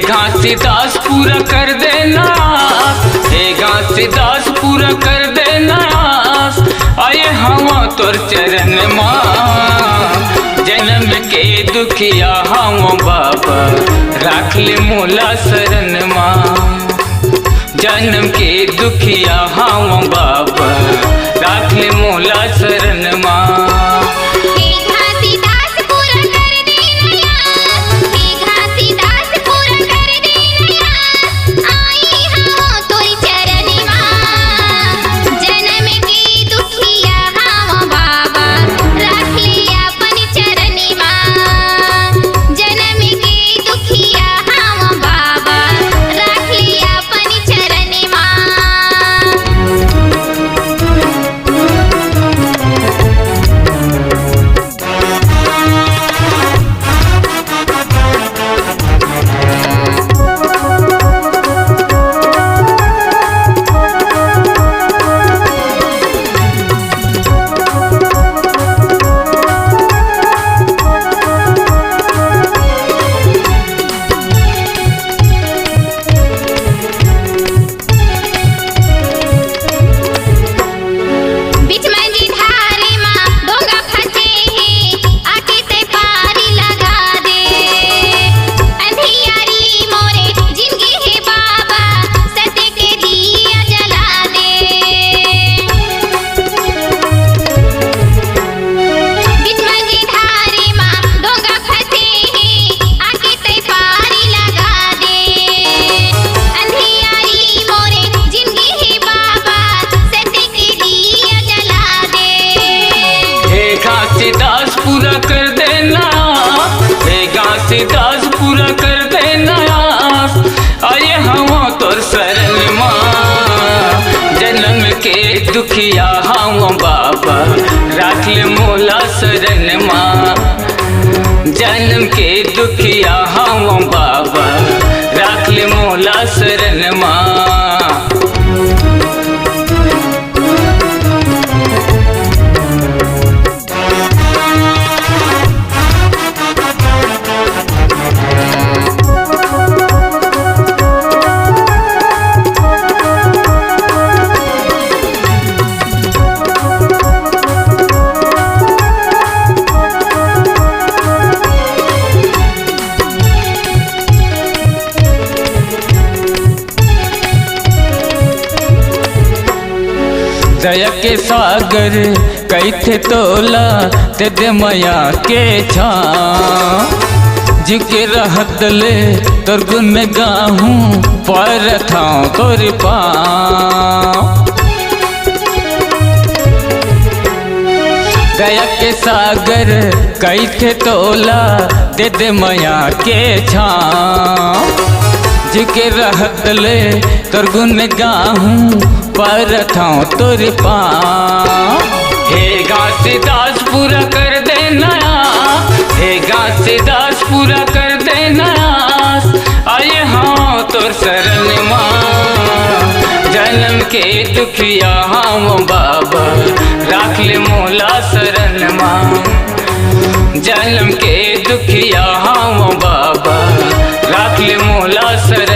घासीदास पूरा कर देना, हे घासीदास पूरा कर देना। आए हम तोर चरण माँ, जन्म के दुखिया हम बाबा राख ले मोला शरण माँ। जन्म के दुखिया हम बाबा राख ले मोला शरण माँ। घासीदास पूरा कर देना, हे घासीदास पूरा कर देना। आए हम तोर शरण माँ, जन्म के दुखिया हम बाबा राख ले मोला शरण माँ। जन्म के दुखिया हम बाबा राख ले मोला शरण माँ। दया के सागर कैथे तोला ते दे माया के छा। जिके रहत ले तोर गुण गाहूँ पर था तोर पाँव। दया के सागर कैथे तोला ते दे माया के छा। जिके रहत ले तोर गुण गाहूँ पर था तोर पाँव। हे घासीदास पूरा कर देना, हे घासीदास पूरा कर देना। आए हाँ तोर शरण माँ, जन्म के दुखिया हम बाबा राख ले मोला शरण माँ। जन्म के दुखिया हम बाबा राख ले मोला शरण